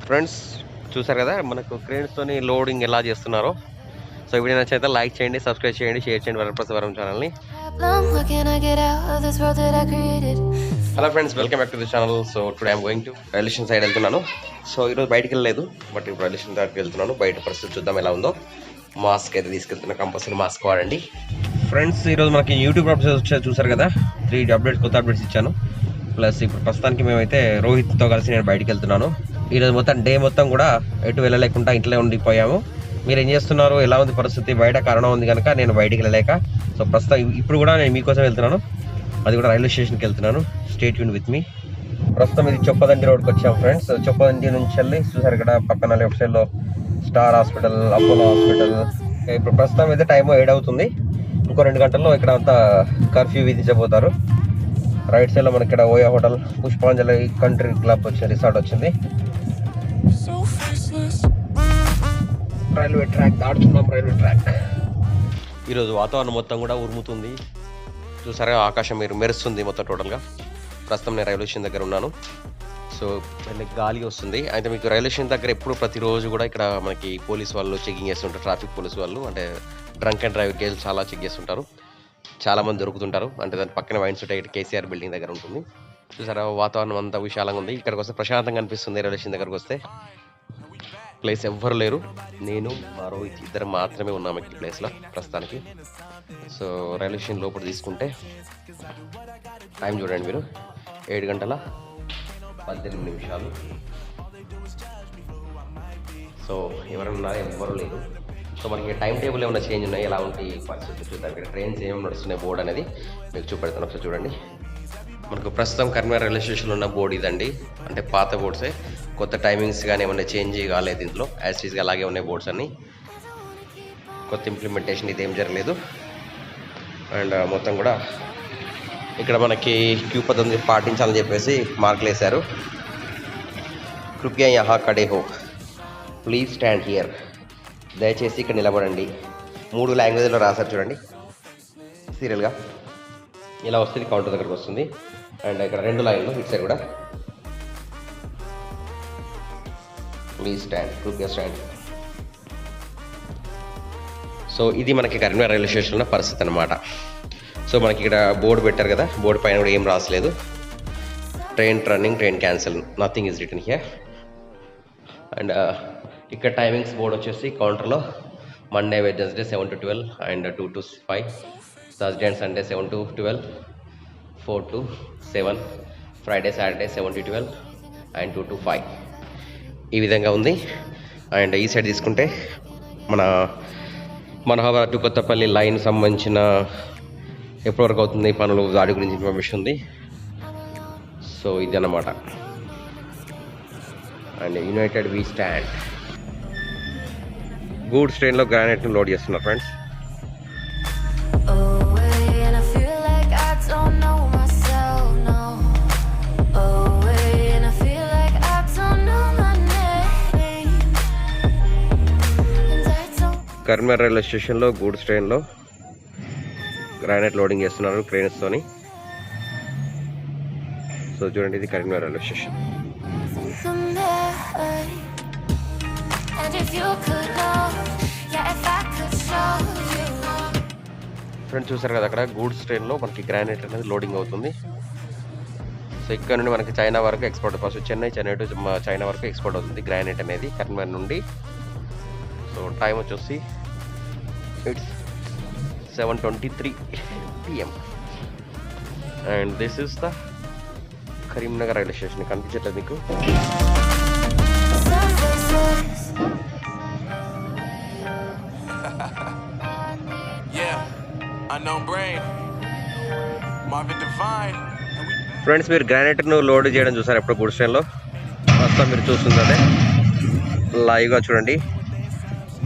Friends చూసారు కదా మనకు క్రేన్స్తోని లోడింగ్ ఎలా చేస్తున్నారో. సో వీడియో నచ్చితే లైక్ చేయండి, సబ్స్క్రైబ్ చేయండి, షేర్ చేయండి వరప్రసాద్ వరం ఛానల్ని. Hello friends, welcome back to the channel. So today I'm going to railway side వెళ్తున్నాను. సో ఈరోజు బయటికి వెళ్ళలేదు, బట్ ఇప్పుడు రైల్వే స్టేషన్ దగ్గరికి వెళ్తున్నాను. బయట పరిస్థితి చూద్దాం ఎలా ఉందో. మాస్క్ అయితే తీసుకెళ్తున్నా, కంపల్సరీ మాస్క్ వాడండి. ఫ్రెండ్స్ ఈరోజు మనకి యూట్యూబ్ అప్డేట్స్ వచ్చాయి చూసారు కదా, 3 అప్డేట్స్, కొత్త అప్డేట్స్ ఇచ్చాను. ప్లస్ ఇప్పుడు ప్రస్తుతానికి మేమైతే రోహిత్తో కలిసి నేను బయటికి వెళ్తున్నాను. ఈరోజు మొత్తం డే మొత్తం కూడా ఎటు వెళ్ళలేకుండా ఇంట్లో ఉండిపోయాము. మీరు ఏం చేస్తున్నారు, ఎలా ఉంది పరిస్థితి? బయట కరోనా ఉంది కనుక నేను బయటికి వెళ్ళలేక, సో ప్రస్తుతం ఇప్పుడు కూడా నేను మీకోసం వెళ్తున్నాను, అది కూడా రైల్వే స్టేషన్కి వెళ్తున్నాను. Stay tune with me. ప్రస్తుతం ఇది చొప్పదండి రోడ్కి వచ్చాము ఫ్రెండ్స్. చొప్పదండి నుంచి వెళ్ళి చూసారు ఇక్కడ పక్కన లెఫ్ట్ సైడ్లో స్టార్ హాస్పిటల్, అపోలో హాస్పిటల్. ఇప్పుడు ప్రస్తుతం అయితే టైం 7 అవుతుంది. ఇంకో 2 గంటల్లో ఇక్కడ అంతా కర్ఫ్యూ విధించబోతారు. రైట్ సైడ్లో మనకి ఇక్కడ Oyo hotel, Pushpanjali country club వచ్చింది, రిసార్ట్ వచ్చింది. రైల్వే ట్రాక్ దాడుతున్నాం, రైల్వే ట్రాక్. ఈరోజు వాతావరణం మొత్తం కూడా ఉరుముతుంది చూసారా, ఆకాశం మీరు మెరుస్తుంది మొత్తం టోటల్గా. ప్రస్తుతం నేను రైల్వే స్టేషన్ దగ్గర ఉన్నాను. సో గాలి వస్తుంది. అయితే మీకు రైల్వే స్టేషన్ దగ్గర ఎప్పుడు ప్రతిరోజు కూడా ఇక్కడ మనకి పోలీస్ వాళ్ళు చెకింగ్ చేస్తుంటారు. ట్రాఫిక్ పోలీస్ వాళ్ళు, అంటే డ్రంక్ అండ్ డ్రైవ్ కేసులు చాలా చెక్ చేస్తుంటారు. చాలామంది దొరుకుతుంటారు. అంటే దాని పక్కన వైన్స్ ఉంటాయి, కేసీఆర్ బిల్డింగ్ దగ్గర ఉంటుంది. చూసారా వాతావరణం అంతా విశాలంగా ఉంది. ఇక్కడికి వస్తే ప్రశాంతంగా అనిపిస్తుంది. రైల్వే స్టేషన్ దగ్గరకు వస్తే ప్లేస్ ఎవ్వరు లేరు, నేను మా రోహిత్ ఇద్దరు మాత్రమే ఉన్నాము ఈ ప్లేస్లో ప్రస్తుతానికి. సో రైల్వే స్టేషన్ లోపల తీసుకుంటే టైం చూడండి మీరు, 7:18. సో ఎవరన్నా ఎవ్వరు లేరు. సో మనకి టైం టేబుల్ ఏమైనా చేంజ్ ఉన్నాయి, ఎలా ఉంటాయి పరిస్థితి చూద్దాం. ఇక్కడ ట్రైన్స్ ఏమేమి నడుస్తున్నాయి బోర్డు అనేది మీకు చూపెడతాను, ఒకసారి చూడండి. మనకు ప్రస్తుతం కరీంనగర్ రైల్వే స్టేషన్లో ఉన్న బోర్డు ఇదండి. అంటే పాత బోర్డ్సే, కొత్త టైమింగ్స్ కానీ ఏమైనా చేంజ్ కాలేదు ఇందులో. యాజ్టీస్గా అలాగే ఉన్నాయి బోర్డ్స్ అన్నీ, కొత్త ఇంప్లిమెంటేషన్ ఇదేం జరగలేదు. అండ్ మొత్తం కూడా ఇక్కడ మనకి క్యూ పద్ధతి పాటించాలని చెప్పేసి మార్కులు వేశారు. కృపయా యహా ఖడే హో, ప్లీజ్ స్టాండ్ హియర్, దయచేసి ఇక్కడ నిలబడండి. 3 లాంగ్వేజ్లో రాశారు చూడండి సీరియల్గా. ఇలా వస్తుంది, కౌంటర్ దగ్గరకు వస్తుంది. అండ్ ఇక్కడ 2 లైన్లు ఇటు సైడ్ కూడా, ప్లీజ్ స్టాండ్, కృపయా స్టాండ్. సో ఇది మనకి కరీంనగర్ రైల్వే స్టేషన్లో ఉన్న పరిస్థితి అనమాట. సో మనకి ఇక్కడ బోర్డు పెట్టారు కదా, బోర్డు పైన కూడా ఏం రాసలేదు. Train running, train cancel, nothing is written here. And ఇక్కడ టైమింగ్స్ బోర్డు వచ్చేసి కౌంటర్లో Monday Wednesday 7 to 12 and 2 to 5, Thursday and Sunday 7 to 12, 4 to 7, Friday Saturday 7 to 12 and 2 to 5. ఈ విధంగా ఉంది. అండ్ ఈ సైడ్ తీసుకుంటే మన మనోహర్ టు కొత్తపల్లి లైన్ సంబంధించిన ఎప్పటివరకు అవుతుంది పనులు, దాడి గురించి ఇన్ఫర్మేషన్ ఉంది. సో ఇది అన్నమాట. And united we stand. Goods ట్రైన్లో గ్రానైట్ని లోడ్ చేస్తున్నారు ఫ్రెండ్స్. కరీంనగర్ రైల్వే స్టేషన్లో గూడ్స్ ట్రైన్లో గ్రానైట్ లోడింగ్ చేస్తున్నారు క్రేన్స్తోని. సో చూడండి, ఇది కరీంనగర్ రైల్వే స్టేషన్. ఫ్రెండ్స్ చూసారు కదా, అక్కడ గూడ్స్ ట్రైన్లో మనకి గ్రానైట్ అనేది లోడింగ్ అవుతుంది. సో ఇక్కడ నుండి మనకి చైనా వరకు export, first Chennai to China వరకు ఎక్స్పోర్ట్ అవుతుంది గ్రానైట్ అనేది కరీంనగర్ నుండి. సో టైం వచ్చేసి it's 7:23 PM. And this is the Karimnagar railway station. కనిపించట్లేదు మీకు? ఫ్రెండ్స్ మీరు గ్రానైట్ను లోడ్ చేయడం చూసారు ఎప్పుడు గూడ్స్ ట్రైన్లో? ప్రస్తుతం మీరు చూస్తుంది అదే లైవ్గా చూడండి.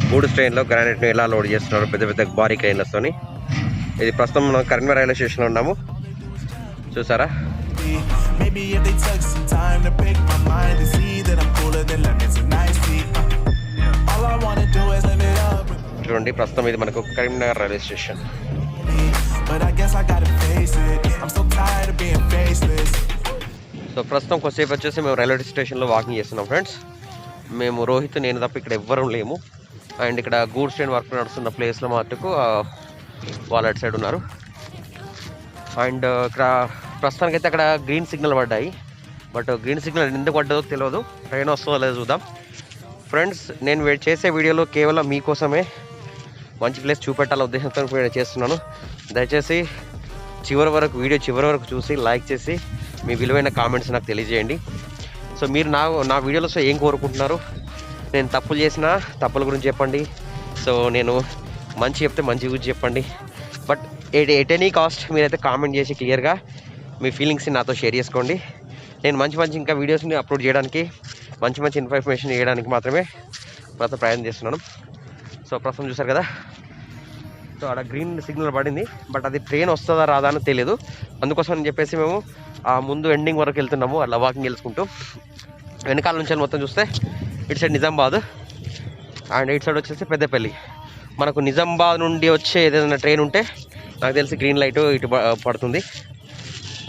గూడ్స్ ట్రైన్లో గ్రానైట్ను ఎలా లోడ్ చేస్తున్నారు, పెద్ద పెద్ద భారీ క్రైన్లతోని. ఇది ప్రస్తుతం మనం కరీంనగర్ రైల్వే స్టేషన్లో ఉన్నాము, చూసారా? చూడండి ప్రస్తుతం ఇది మనకు కరీంనగర్ రైల్వే స్టేషన్. సో ప్రస్తుతం కొద్దిసేపు వచ్చేసి మేము రైల్వే స్టేషన్లో వాకింగ్ చేస్తున్నాం ఫ్రెండ్స్. మేము రోహిత్ నేను తప్ప ఇక్కడ ఎవ్వరూ లేము. అండ్ ఇక్కడ గూడ్స్ ట్రైన్ వర్క్ నడుస్తున్న ప్లేస్లో మటుకు వాళ్ళు అటు సైడ్ ఉన్నారు. అండ్ ఇక్కడ ప్రస్తుతానికైతే అక్కడ గ్రీన్ సిగ్నల్ పడ్డాయి. బట్ గ్రీన్ సిగ్నల్ ఎందుకు పడ్డదో తెలియదు. ట్రైన్ వస్తుందో లేదో చూద్దాం. ఫ్రెండ్స్, నేను చేసే వీడియోలో కేవలం మీకోసమే మంచి ప్లేస్ చూపెట్టాల ఉద్దేశంతో చేస్తున్నాను. దయచేసి వీడియో చివరి వరకు చూసి లైక్ చేసి మీ విలువైన కామెంట్స్ నాకు తెలియజేయండి. సో మీరు నా వీడియోలో ఏం కోరుకుంటున్నారు? నేను తప్పులు చేసిన తప్పుల గురించి చెప్పండి. సో నేను మంచి చెప్తే మంచి గురించి చెప్పండి. బట్ ఎట్ ఎనీ కాస్ట్ మీరైతే కామెంట్ చేసి క్లియర్గా మీ ఫీలింగ్స్ని నాతో షేర్ చేసుకోండి. నేను మంచి ఇంకా వీడియోస్ని అప్లోడ్ చేయడానికి మంచి ఇన్ఫర్మేషన్ ఇవ్వడానికి మాత్రమే ప్రయత్నం చేస్తున్నాను. సో ప్రస్తుతం చూసారు కదా, సో అక్కడ గ్రీన్ సిగ్నల్ పడింది. బట్ అది ట్రైన్ వస్తుందా రాదా అని తెలియదు. అందుకోసం అని చెప్పేసి మేము ఆ ముందు ఎండింగ్ వరకు వెళ్తున్నాము అలా వాకింగ్ వెళ్ళుకుంటూ. వెనకాల నుంచి మొత్తం చూస్తే ఇటు సైడ్ నిజామాబాద్ అండ్ ఇటు సైడ్ వచ్చేసి పెద్దపల్లి. మనకు నిజామాబాద్ నుండి వచ్చే ఏదైనా ట్రైన్ ఉంటే నాకు తెలిసి గ్రీన్ లైట్ ఇటు పడుతుంది.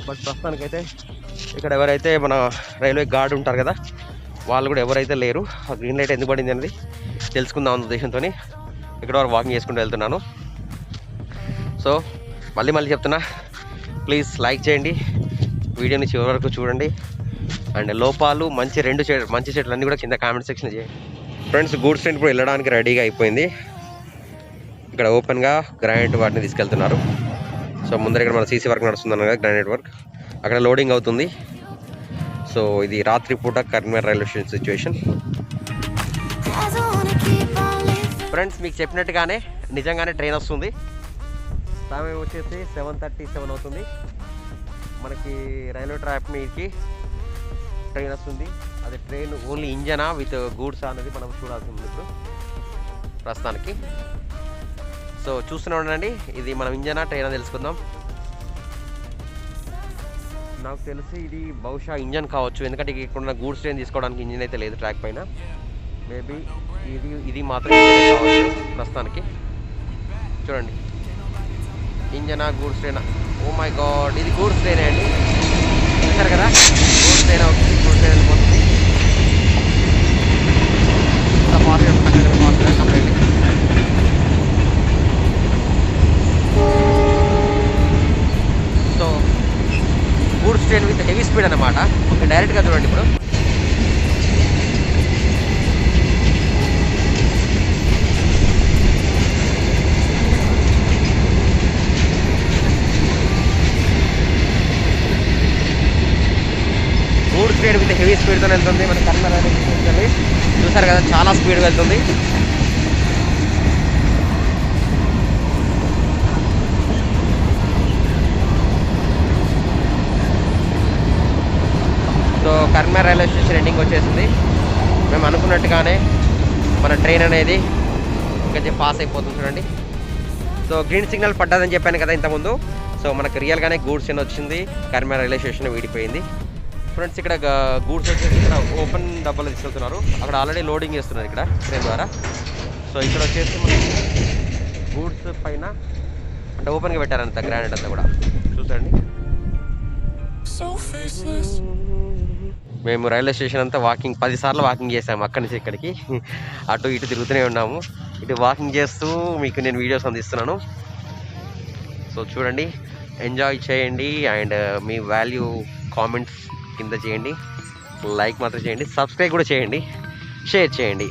బట్ ప్రస్తుతానికైతే ఇక్కడ ఎవరైతే మన రైల్వే గార్డ్ ఉంటారు కదా, వాళ్ళు కూడా ఎవరైతే లేరు. ఆ గ్రీన్ లైట్ ఎందుకు పడింది అనేది తెలుసుకుందాం అన్న ఉద్దేశంతో ఇక్కడ వరకు వాకింగ్ చేసుకుంటూ వెళ్తున్నాను. సో మళ్ళీ చెప్తున్నా, ప్లీజ్ లైక్ చేయండి, వీడియోని చివరి వరకు చూడండి. అండ్ లోపాలు మంచి చెట్లు అన్నీ కూడా కింద కామెంట్ సెక్షన్ చేయండి. ఫ్రెండ్స్, గూడ్స్ ట్రైన్ ఇప్పుడు వెళ్ళడానికి రెడీగా అయిపోయింది. ఇక్కడ ఓపెన్గా గ్రానైట్ వాటిని తీసుకెళ్తున్నారు. సో ముందర ఇక్కడ మన సీసీ వర్క్ నడుస్తుంది కదా, గ్రానైట్ వర్క్ అక్కడ లోడింగ్ అవుతుంది. సో ఇది రాత్రిపూట Karimnagar railway station situation. Friends, మీకు చెప్పినట్టుగానే నిజంగానే ట్రైన్ వస్తుంది. సమయం వచ్చేసి 7:37 అవుతుంది. మనకి రైల్వే ట్రాక్ మీదకి ట్రైన్ వస్తుంది. అది ట్రైన్ ఓన్లీ ఇంజనా విత్ గూడ్స్ అనేది మనం చూడాల్సి ఉంది ఇప్పుడు ప్రస్తుతానికి. సో చూస్తూనే ఉండండి, ఇది మనం ఇంజనా ట్రైన్ అని తెలుసుకుందాం. నాకు తెలిసి ఇది బహుశా ఇంజన్ కావచ్చు, ఎందుకంటే ఇక్కడ ఉన్న గూడ్స్ ట్రైన్ తీసుకోవడానికి ఇంజన్ అయితే లేదు ట్రాక్ పైన. మేబీ ఇది మాత్రం కావచ్చు ప్రస్తుతానికి. చూడండి, ఇంజనా goods train. Oh my God, ఇది గూడ్స్ ట్రైన్ అండి. చూసారు కదా, గూడ్స్ ట్రైన్ అవుతుంది, గూడ్స్ ట్రైన్ వెళ్ళిపోతుంది. Completely so goods train with heavy speed అన్నమాట. డైరెక్ట్గా చూడండి ఇప్పుడు. గూడ్స్ ట్రైన్ విత్ హెవీ స్పీడ్తో వెళ్తుంది మన కరీంనగర్ రైల్వే. చూసారు కదా, చాలా స్పీడ్గా వెళ్తుంది. So Karimnagar railway station ending వచ్చేసింది. మేము అనుకున్నట్టుగానే మన ట్రైన్ అనేది ఇంకా పాస్ అయిపోతుంది చూడండి. సో గ్రీన్ సిగ్నల్ పడ్డదని చెప్పాను కదా ఇంతకుముందు. సో మనకు రియల్గానే గూడ్స్ ట్రైన్ వచ్చింది, కరీంనగర్ రైల్వే స్టేషన్ విడిపోయింది. ఫ్రెండ్స్, ఇక్కడ గూడ్స్ వచ్చేసి ఇక్కడ ఓపెన్ డబ్బాలు తీసుకెళ్తున్నారు. అక్కడ ఆల్రెడీ లోడింగ్ చేస్తున్నారు ఇక్కడ ట్రైన్ ద్వారా. సో ఇక్కడ వచ్చేసి మనకి గూడ్స్ పైన అంటే ఓపెన్గా పెట్టారంత గ్రానైట్ అంతా కూడా చూసండి. మేము రైల్వే స్టేషన్ అంతా 10 సార్లు వాకింగ్ చేసాము. అక్కడి నుంచి ఇక్కడికి అటు ఇటు తిరుగుతూనే ఉన్నాము. ఇటు వాకింగ్ చేస్తూ మీకు నేను వీడియోస్ అందిస్తున్నాను. సో చూడండి, ఎంజాయ్ చేయండి. అండ్ మీ వాల్యూ కామెంట్స్ కింద చేయండి, లైక్ మాత్రం చేయండి, సబ్స్క్రైబ్ కూడా చేయండి, షేర్ చేయండి.